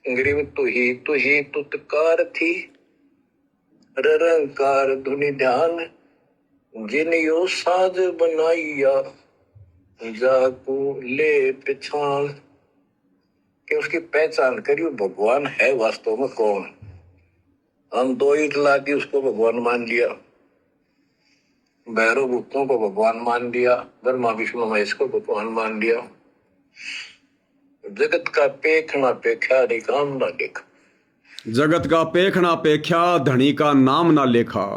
गरीब तू ही तुतकार थी, रंकार धुनि ध्यान, जिन यो साज बनाइया, जाको ले पहचान। कि उसकी पहचान करियो भगवान है वास्तव में कौन। हम दो ईट लादी उसको भगवान मान लिया, भैरव भूतों को भगवान मान लिया, ब्रह्मा विष्णु महेश को भगवान मान लिया। जगत का पेखना पेख्या काम ना लेखा, जगत का पेखना पेख्या धनी का नाम ना लेखा।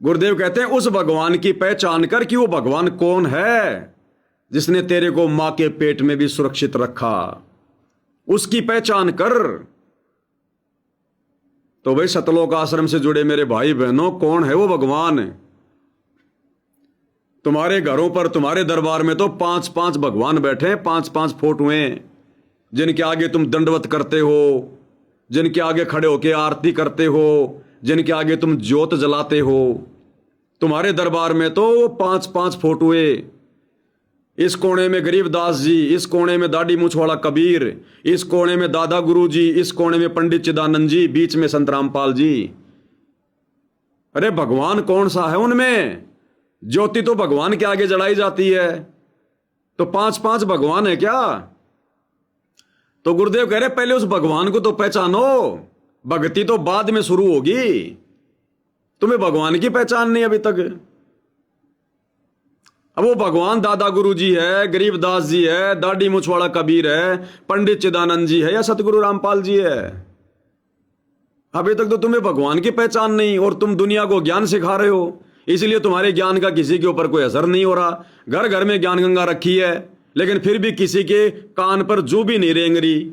गुरुदेव कहते हैं उस भगवान की पहचान कर कि वो भगवान कौन है जिसने तेरे को मां के पेट में भी सुरक्षित रखा, उसकी पहचान कर। तो भाई सतलोक आश्रम से जुड़े मेरे भाई बहनों, कौन है वो भगवान? तुम्हारे घरों पर, तुम्हारे दरबार में तो 5-5 भगवान बैठे हैं, 5-5 फोटोएं, जिनके आगे तुम दंडवत करते हो, जिनके आगे खड़े होके आरती करते हो, जिनके आगे तुम ज्योत जलाते हो। तुम्हारे दरबार में तो 5-5 फोटोएं। इस कोने में गरीबदास जी, इस कोने में दाढ़ी मूछ वाला कबीर, इस कोने में दादा गुरु जी, इस कोने में पंडित चिदानंद जी, बीच में संत रामपाल जी। अरे भगवान कौन सा है उनमें? ज्योति तो भगवान के आगे जलाई जाती है, तो 5-5 भगवान है क्या? तो गुरुदेव कह रहे पहले उस भगवान को तो पहचानो, भक्ति तो बाद में शुरू होगी। तुम्हें भगवान की पहचान नहीं अभी तक। अब वो भगवान दादा गुरु जी है, गरीबदास जी है, दाढ़ी मूछ वाला कबीर है, पंडित चिदानंद जी है, या सतगुरु रामपाल जी है। अभी तक तो तुम्हें भगवान की पहचान नहीं, और तुम दुनिया को ज्ञान सिखा रहे हो, इसलिए तुम्हारे ज्ञान का किसी के ऊपर कोई असर नहीं हो रहा। घर घर में ज्ञान गंगा रखी है, लेकिन फिर भी किसी के कान पर जू भी नहीं रेंग रही।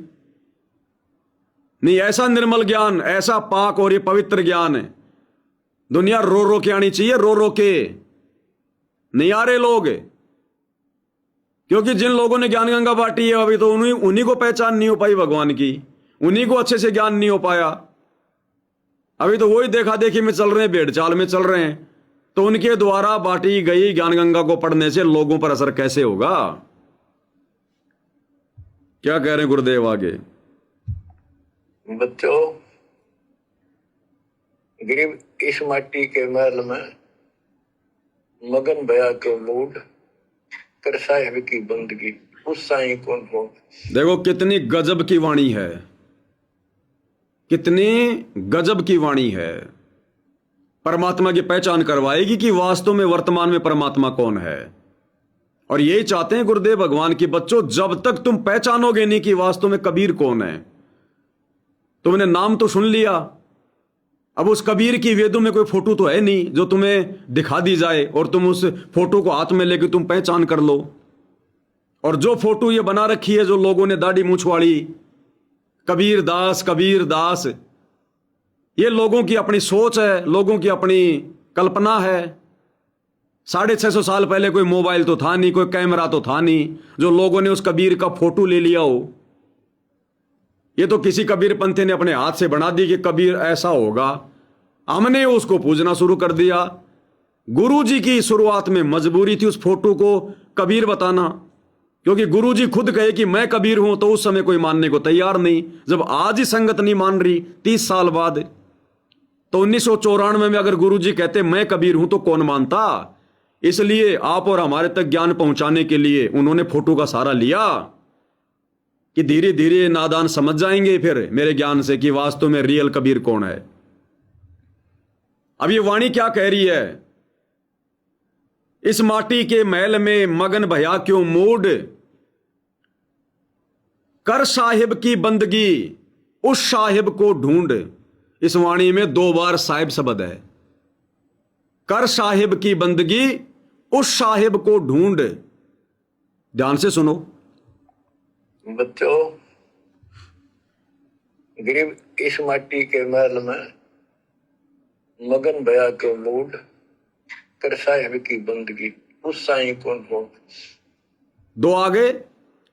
नहीं, ऐसा निर्मल ज्ञान, ऐसा पाक और ये पवित्र ज्ञान है, दुनिया रो रो के आनी चाहिए, रो रो के। नहीं आ रहे लोग, क्योंकि जिन लोगों ने ज्ञान गंगा बांटी है अभी तो उन्हीं को पहचान नहीं हो पाई भगवान की, उन्हीं को अच्छे से ज्ञान नहीं हो पाया। अभी तो वही देखा देखी में चल रहे हैं, भेड़ चाल में चल रहे हैं। तो उनके द्वारा बांटी गई ज्ञान गंगा को पढ़ने से लोगों पर असर कैसे होगा? क्या कह रहे हैं गुरुदेव आगे? बच्चों, गरीब इस माटी के महल में मगन भया के मूड, कर साहिब की बंदगी, उस साईं कौन हो। देखो कितनी गजब की वाणी है, कितनी गजब की वाणी है। परमात्मा की पहचान करवाएगी कि वास्तव में वर्तमान में परमात्मा कौन है। और यही चाहते हैं गुरुदेव भगवान की बच्चों, जब तक तुम पहचानोगे नहीं कि वास्तव में कबीर कौन है। तुमने नाम तो सुन लिया, अब उस कबीर की वेदों में कोई फोटो तो है नहीं जो तुम्हें दिखा दी जाए और तुम उस फोटो को हाथ में लेके तुम पहचान कर लो। और जो फोटो ये बना रखी है जो लोगों ने दाढ़ी मूछ वाली, कबीर दास कबीर दास, ये लोगों की अपनी सोच है, लोगों की अपनी कल्पना है। 650 साल पहले कोई मोबाइल तो था नहीं, कोई कैमरा तो था नहीं जो लोगों ने उस कबीर का फोटो ले लिया हो। ये तो किसी कबीर पंथी ने अपने हाथ से बना दी कि कबीर ऐसा होगा, हमने उसको पूजना शुरू कर दिया। गुरुजी की शुरुआत में मजबूरी थी उस फोटो को कबीर बताना, क्योंकि गुरुजी खुद कहे कि मैं कबीर हूं, तो उस समय कोई मानने को तैयार नहीं। जब आज ही संगत नहीं मान रही 30 साल बाद, तो 1994 में अगर गुरुजी कहते मैं कबीर हूं तो कौन मानता। इसलिए आप और हमारे तक ज्ञान पहुंचाने के लिए उन्होंने फोटो का सहारा लिया कि धीरे धीरे नादान समझ जाएंगे फिर मेरे ज्ञान से कि वास्तव में रियल कबीर कौन है। अब ये वाणी क्या कह रही है? इस माटी के महल में मगन भया क्यों मूड, कर साहिब की बंदगी उस साहिब को ढूंढ। इस वाणी में 2 बार साहिब शब्द है। कर साहिब की बंदगी उस साहिब को ढूंढ। ध्यान से सुनो बच्चों, गरीब इस माटी के महल में मगन भया के मूड, कर साहिब की बंदगी उस साईं कौन हो। 2 आगे,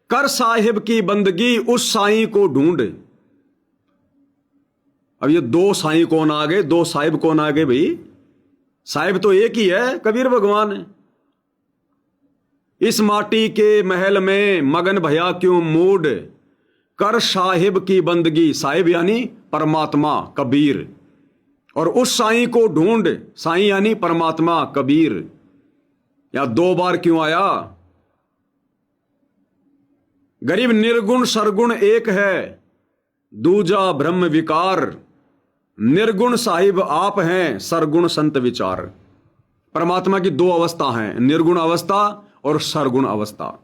कर साहिब की बंदगी उस साईं को ढूंढ। अब ये 2 साईं कौन आ गए, 2 साहिब कौन आ गए भाई? साहिब तो एक ही है, कबीर भगवान है। इस माटी के महल में मगन भया क्यों मूड, कर साहिब की बंदगी, साहिब यानी परमात्मा कबीर, और उस साईं को ढूंढ, साईं यानी परमात्मा कबीर। या दो बार क्यों आया? गरीब, निर्गुण सरगुण एक है, दूजा ब्रह्म विकार। निर्गुण साहिब आप हैं, सरगुण संत विचार। परमात्मा की दो अवस्था हैं, निर्गुण अवस्था और सरगुण अवस्था।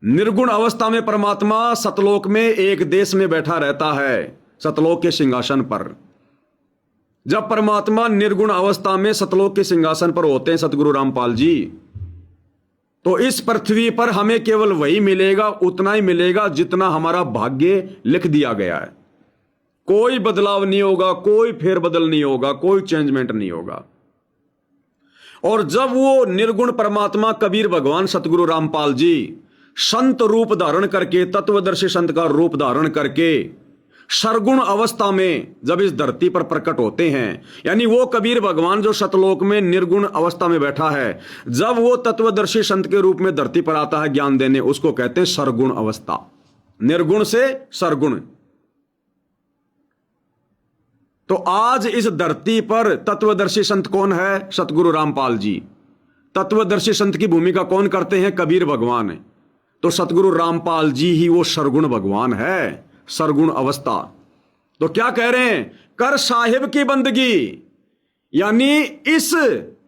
निर्गुण अवस्था में परमात्मा सतलोक में एक देश में बैठा रहता है, सतलोक के सिंहासन पर। जब परमात्मा निर्गुण अवस्था में सतलोक के सिंहासन पर होते हैं सतगुरु रामपाल जी, तो इस पृथ्वी पर हमें केवल वही मिलेगा, उतना ही मिलेगा जितना हमारा भाग्य लिख दिया गया है। कोई बदलाव नहीं होगा, कोई फेरबदल नहीं होगा, कोई चेंजमेंट नहीं होगा। और जब वो निर्गुण परमात्मा कबीर भगवान सतगुरु रामपाल जी संत रूप धारण करके, तत्वदर्शी संत का रूप धारण करके सरगुण अवस्था में जब इस धरती पर प्रकट होते हैं, यानी वो कबीर भगवान जो सतलोक में निर्गुण अवस्था में बैठा है, जब वो तत्वदर्शी संत के रूप में धरती पर आता है ज्ञान देने, उसको कहते हैं सरगुण अवस्था। निर्गुण से सरगुण। तो आज इस धरती पर तत्वदर्शी संत कौन है? सतगुरु रामपाल जी। तत्वदर्शी संत की भूमिका कौन करते हैं? कबीर भगवान। तो सतगुरु रामपाल जी ही वो सरगुण भगवान है, सरगुण अवस्था। तो क्या कह रहे हैं? कर साहिब की बंदगी, यानी इस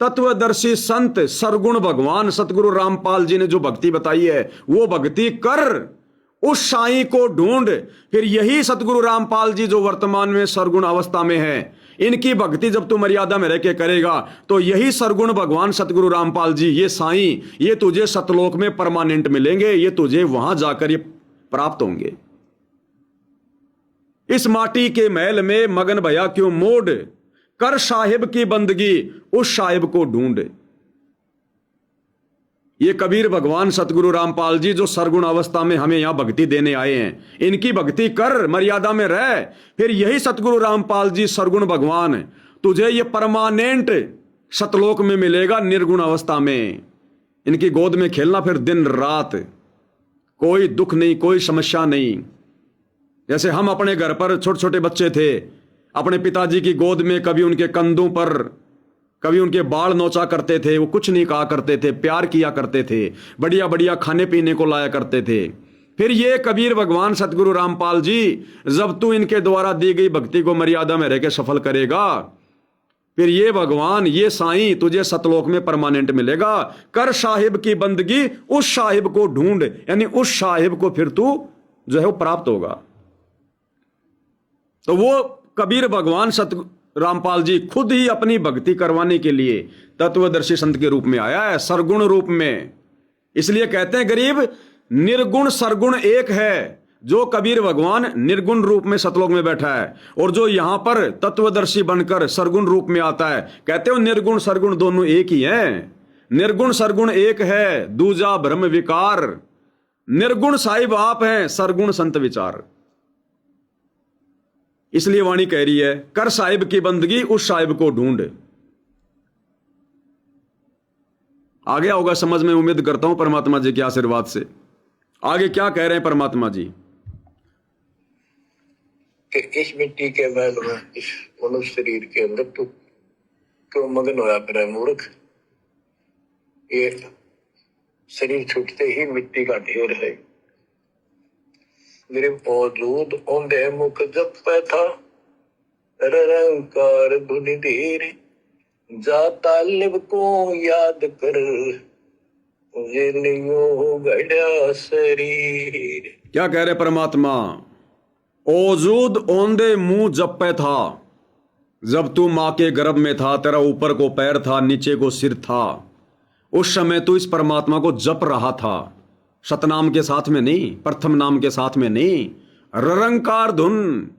तत्वदर्शी संत सरगुण भगवान सतगुरु रामपाल जी ने जो भक्ति बताई है, वो भक्ति कर, उस साईं को ढूंढ। फिर यही सतगुरु रामपाल जी जो वर्तमान में सरगुण अवस्था में है, इनकी भक्ति जब तू मर्यादा में रह के करेगा, तो यही सरगुण भगवान सतगुरु रामपाल जी, ये साईं, ये तुझे सतलोक में परमानेंट मिलेंगे, ये तुझे वहां जाकर ये प्राप्त होंगे। इस माटी के महल में मगन भया क्यों मोड़, कर साहिब की बंदगी, उस साहिब को ढूंढ। ये कबीर भगवान सतगुरु रामपाल जी जो सरगुण अवस्था में हमें यहां भक्ति देने आए हैं, इनकी भक्ति कर, मर्यादा में रह। फिर यही सतगुरु रामपाल जी सरगुण भगवान तुझे ये परमानेंट सतलोक में मिलेगा, निर्गुण अवस्था में। इनकी गोद में खेलना फिर दिन रात, कोई दुख नहीं, कोई समस्या नहीं। जैसे हम अपने घर पर छोटे छोटे बच्चे थे, अपने पिताजी की गोद में कभी उनके कंधों पर, कभी उनके बाल नोचा करते थे, वो कुछ नहीं कहा करते थे, प्यार किया करते थे, बढ़िया बढ़िया खाने पीने को लाया करते थे। फिर ये कबीर भगवान सतगुरु रामपाल जी जब तू इनके द्वारा दी गई भक्ति को मर्यादा में रहकर सफल करेगा, फिर ये भगवान, ये साईं तुझे सतलोक में परमानेंट मिलेगा। कर साहिब की बंदगी, उस साहिब को ढूंढ, यानी उस साहिब को फिर तू जो है वो प्राप्त होगा। तो वो कबीर भगवान सत रामपाल जी खुद ही अपनी भक्ति करवाने के लिए तत्वदर्शी संत के रूप में आया है, सरगुण रूप में। इसलिए कहते हैं गरीब, निर्गुण सरगुण एक है। जो कबीर भगवान निर्गुण रूप में सतलोक में बैठा है, और जो यहां पर तत्वदर्शी बनकर सरगुण रूप में आता है, कहते हो निर्गुण सरगुण दोनों एक ही हैं। निर्गुण सरगुण एक है, दूजा ब्रह्म विकार। निर्गुण साहिब आप हैं, सरगुण संत विचार। इसलिए वाणी कह रही है, कर साहिब की बंदगी, उस साहिब को ढूंढ। आ गया होगा समझ में, उम्मीद करता हूं परमात्मा जी के आशीर्वाद से। आगे क्या कह रहे हैं परमात्मा जी? कि इस मिट्टी के महल में, इस मनुष्य शरीर के अंदर तू क्यों मगन होया फिर मूर्ख? ये शरीर छूटते ही मिट्टी का ढेर है। मेरे मौजूद औंधे मुख जप पे था, रंकार धुनि धीर, जा तालिब को याद कर, मुझे नहीं गड़ा शरीर। क्या कह रहे परमात्मा? औजूद औंधे मुंह जप पे था, जब तू मां के गर्भ में था, तेरा ऊपर को पैर था, नीचे को सिर था, उस समय तू इस परमात्मा को जप रहा था। सतनाम के साथ में नहीं, प्रथम नाम के साथ में नहीं, ररंकार धुन।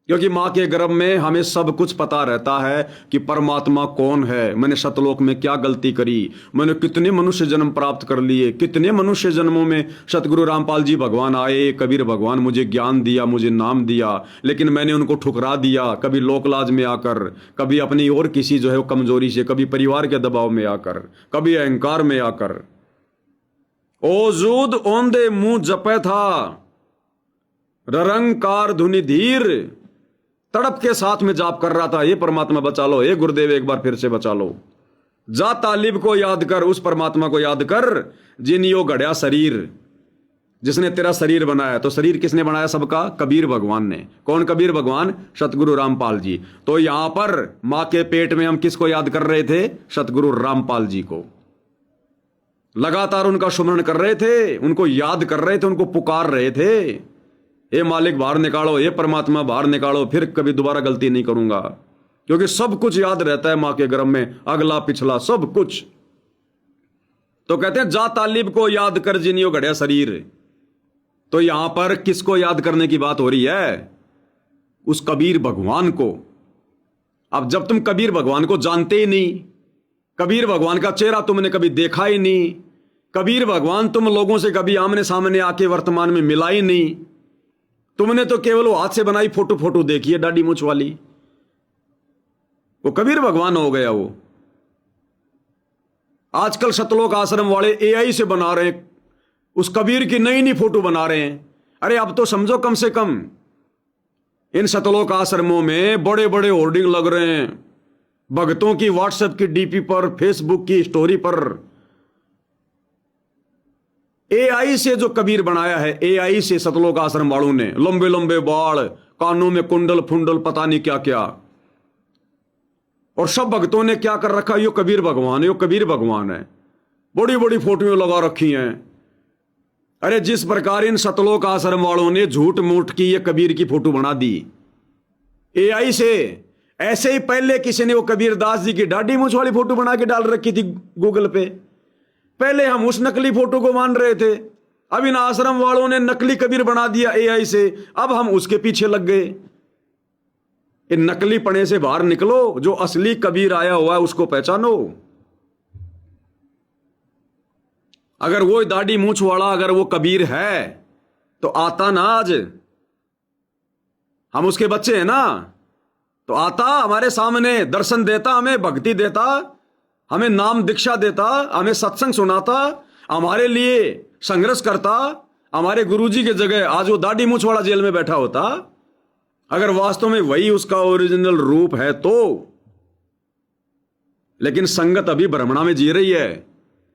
क्योंकि मां के गर्भ में हमें सब कुछ पता रहता है कि परमात्मा कौन है, मैंने सतलोक में क्या गलती करी, मैंने कितने मनुष्य जन्म प्राप्त कर लिए, कितने मनुष्य जन्मों में सतगुरु रामपाल जी भगवान आए, कबीर भगवान मुझे ज्ञान दिया, मुझे नाम दिया, लेकिन मैंने उनको ठुकरा दिया, कभी लोकलाज में आकर, कभी अपनी और किसी जो है कमजोरी से, कभी परिवार के दबाव में आकर, कभी अहंकार में आकर। औजूद औंधे मुंह जपे था, ररंकार धुनि धीर तड़प के साथ में जाप कर रहा था, ये परमात्मा बचा लो, ये गुरुदेव एक बार फिर से बचा लो। जा तालिब को याद कर, उस परमात्मा को याद कर जिनियो गढ़या शरीर, जिसने तेरा शरीर बनाया। तो शरीर किसने बनाया सबका? कबीर भगवान ने। कौन कबीर भगवान? सतगुरु रामपाल जी। तो यहां पर मां के पेट में हम किसको याद कर रहे थे? सतगुरु रामपाल जी को। लगातार उनका सुमरण कर रहे थे, उनको याद कर रहे थे, उनको पुकार रहे थे, हे मालिक बाहर निकालो, हे परमात्मा बाहर निकालो, फिर कभी दोबारा गलती नहीं करूंगा। क्योंकि सब कुछ याद रहता है मां के गर्भ में, अगला पिछला सब कुछ। तो कहते हैं जा तालिब को याद कर जिनियो घड़िया शरीर। तो यहां पर किसको याद करने की बात हो रही है? उस कबीर भगवान को। अब जब तुम कबीर भगवान को जानते ही नहीं, कबीर भगवान का चेहरा तुमने कभी देखा ही नहीं, कबीर भगवान तुम लोगों से कभी आमने सामने आके वर्तमान में मिला ही नहीं, तुमने तो केवल वो हाथ से बनाई फोटो देखी है दाढ़ी मूछ वाली, वो कबीर भगवान हो गया वो। आजकल सतलोक आश्रम वाले एआई से बना रहे हैं, उस कबीर की नई नई फोटो बना रहे हैं। अरे अब तो समझो, कम से कम इन सतलोक आश्रमों में बड़े बड़े होर्डिंग लग रहे हैं, भक्तों की व्हाट्सएप की डीपी पर, फेसबुक की स्टोरी पर। एआई से जो कबीर बनाया है, एआई से सतलोक आश्रम वालों ने, लंबे लंबे बाल, कानों में कुंडल फुंडल, पता नहीं क्या क्या, और सब भक्तों ने क्या कर रखा, यो कबीर भगवान है, यो कबीर भगवान है, बड़ी बड़ी फोटोएं लगा रखी हैं। अरे जिस प्रकार इन सतलोक आश्रम वालों ने झूठ मूठ की ये कबीर की फोटो बना दी एआई से, ऐसे ही पहले किसी ने वो कबीर दास जी की दाढ़ी मूछ वाली फोटो बना के डाल रखी थी गूगल पे। पहले हम उस नकली फोटो को मान रहे थे, अब इन आश्रम वालों ने नकली कबीर बना दिया एआई से, अब हम उसके पीछे लग गए। इन नकली पने से बाहर निकलो, जो असली कबीर आया हुआ है उसको पहचानो। अगर वो दाढ़ी मूछ वाला अगर वो कबीर है तो आता ना, आज हम उसके बच्चे हैं ना, तो आता हमारे सामने, दर्शन देता, हमें भक्ति देता, हमें नाम दीक्षा देता, हमें सत्संग सुनाता, हमारे लिए संघर्ष करता, हमारे गुरुजी की जगह आज वो दाढ़ी मूछ वाला जेल में बैठा होता। अगर वास्तव में वही उसका ओरिजिनल रूप है तो। लेकिन संगत अभी भ्रमणा में जी रही है,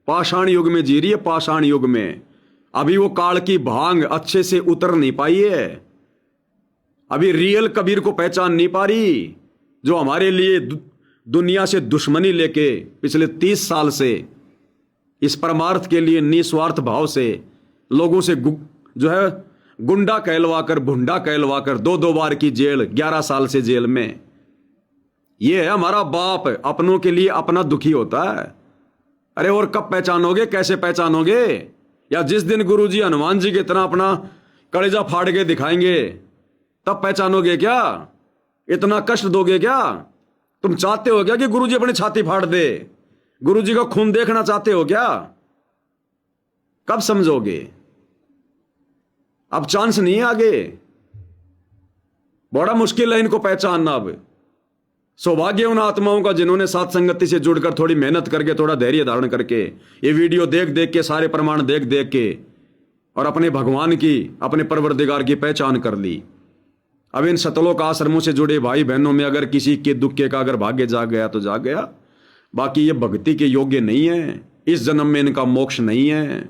पाषाण युग में जी रही है, पाषाण युग में। अभी वो काल की भांग अच्छे से उतर नहीं पाई है, अभी रियल कबीर को पहचान नहीं पा रही, जो हमारे लिए दुनिया से दुश्मनी लेके पिछले 30 साल से इस परमार्थ के लिए निस्वार्थ भाव से लोगों से जो है गुंडा कहलवाकर, भुंडा कहलवाकर 2-2 बार की जेल, 11 साल से जेल में। यह है हमारा बाप, अपनों के लिए अपना दुखी होता है। अरे और कब पहचानोगे, कैसे पहचानोगे? या जिस दिन गुरुजी हनुमान जी की तरह अपना कलेजा फाड़ के दिखाएंगे तब पहचानोगे क्या? इतना कष्ट दोगे क्या? तुम चाहते हो क्या कि गुरुजी अपनी छाती फाड़ दे? गुरुजी का खून देखना चाहते हो क्या? कब समझोगे? अब चांस नहीं है आगे, बड़ा मुश्किल है इनको पहचानना। अब सौभाग्य उन आत्माओं का जिन्होंने साथ संगति से जुड़कर थोड़ी मेहनत करके, थोड़ा धैर्य धारण करके, ये वीडियो देख देख के, सारे प्रमाण देख देख के, और अपने भगवान की, अपने परवरदिगार की पहचान कर ली। अब इन सतलोक आश्रमों से जुड़े भाई बहनों में अगर किसी के दुख का अगर भाग्य जाग गया तो जाग गया, बाकी ये भक्ति के योग्य नहीं है, इस जन्म में इनका मोक्ष नहीं है।